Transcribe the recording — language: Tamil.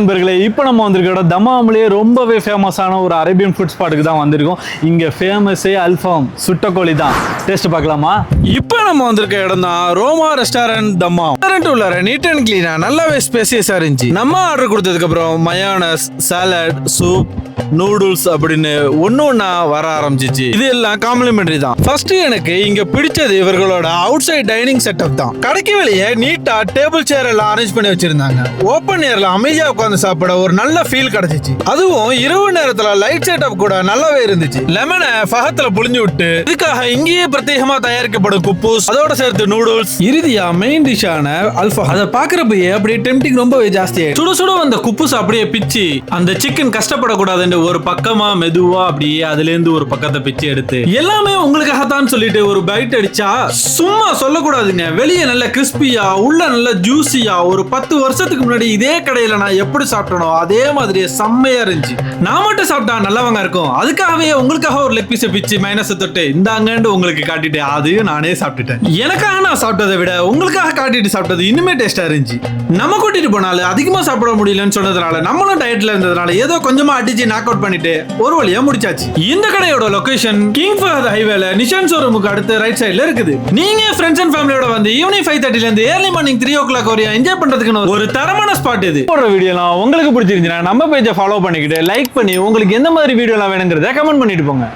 நண்பர்களே, இப்போ நம்ம வந்திருக்கிற தம்மாம்லேயே ரொம்பவே ஃபேமஸான ஒரு அரேபியன் ஃபுட் ஸ்பாட்டுக்கு தான் வந்திருக்கோம். இங்கே ஃபேமஸே அல்ஃபாம் சுட்டக்கோழி தான். டேஸ்ட் பார்க்கலாமா? இப்போ நம்ம வந்திருக்க இடம் தான் ரோமா ரெஸ்டாரண்ட் தம்மாம். ரெஸ்டாரண்ட் உள்ளார நீட் அண்ட் கிளீனா நல்லாவே ஸ்பேசியஸா இருந்துச்சு. நம்ம ஆர்டர் கொடுத்ததுக்கு அப்புறம் மயோனஸ், சாலட், சூப், நூடுல்ஸ் அப்படின்னு ஒன்னா வர ஆரம்பிச்சிச்சு. இது எல்லாம் காம்ப்ளிமெண்டரி தான். ஃபர்ஸ்ட் எனக்கு இங்க பிடிச்சது இவர்களோட அவுட் சைட் டைனிங் செட்டப் தான். கடைக்கு வெளியே நீட்டா டேபிள் சேர் எல்லாம் அரேஞ்ச் பண்ணி வச்சிருந்தாங்க. ஓப்பன் ஏர்ல அமைதியா உட்கார்ந்து சாப்பிட ஒரு நல்ல ஃபீல் கிடைச்சிச்சு. அதுவும் இரவு நேரத்துல லைட் செட்டப் கூட நல்லாவே இருந்துச்சு. லெமனை ஃபகத்துல புளிஞ்சு விட்டு இதுக்காக இங்கேயே பிரத்யேகமா தயாரிக்கப்படும் குப்பூஸ், அதோட சேர்த்து நூடுல்ஸ், இறுதியா மெயின் டிஷ்ஷான அல்ஃபா. அதை பாக்குறப்பயே அப்படியே டெம்டிங் ரொம்பவே ஜாஸ்தி. சுட சுட வந்த குப்பூஸ் அப்படியே பிச்சு அந்த சிக்கன் கஷ்டப்படக்கூடாதுன்னு ஒரு பக்கமா மெதுவா அப்படியே அதுல இருந்து ஒரு பக்கத்தை பிச்சு எடுத்து எல்லாமே உங்களுக்காக தான் சொல்லிட்டு ஒரு பைட் அடிச்சா சும்மா சொல்லக்கூடாதுங்க. வெளியே நல்ல கிறிஸ்பியா, உள்ள நல்ல ஜூசியா. ஒரு 10 வருஷத்துக்கு முன்னாடி இதே கடையில நான் எப்படி சாப்பிட்டனோ அதே மாதிரியே செம்மையா இருந்துச்சு. நான் மட்டும் சாப்பிட்டா நல்லவங்க இருக்கும், அதுக்காகவே உங்களுக்காக ஒரு லெக் பீஸை பிச்சு மைனஸை தொட்டு இந்தாங்கன்னு உங்களுக்கு காட்டிட்டு அதையும் நானே சாப்பிட்டுட்டேன். எனக்காக நான் சாப்பிட்டதை விட உங்களுக்காக காட்டிட்டு சாப்பிட்டது இன்னுமே டேஸ்டா இருந்துச்சு. நம்ம கூட்டிட்டு போனாலும் அதிகமா சாப்பிட முடியலன்னு சொன்னதுனால நம்மளும் டயட்ல இருந்ததுனால ஏதோ கொஞ்சமா அடிச்சு நாக் அவுட் பண்ணிட்டு ஒரு வழியா முடிச்சாச்சு. இந்த கடையோட லொகேஷன் கிங் ஃபஹத் ஹைவேல நிஷான் ஷோரூமுக்கு அடுத்து ரைட் சைடுல இருக்குது. நீங்க ஃப்ரெண்ட்ஸ் அண்ட் ஃபேமிலியோட வந்து ஈவினிங் 5:30 ல இருந்து ஏர்லி மார்னிங் 3 o'clock வரையும் என்ஜாய் பண்றதுக்கு ஒரு தரமான ஸ்பாட் இது. போடுற வீடியோலாம் உங்களுக்கு பிடிச்சிருந்துச்சுன்னா நம்ம பேஜை ஃபாலோ பண்ணிக்கிட்டு லைக் பண்ணி உங்களுக்கு எந்த மாதிரி வீடியோலாம் வேணுங்கிறத கமெண்ட் பண்ணிட்டு போங்க.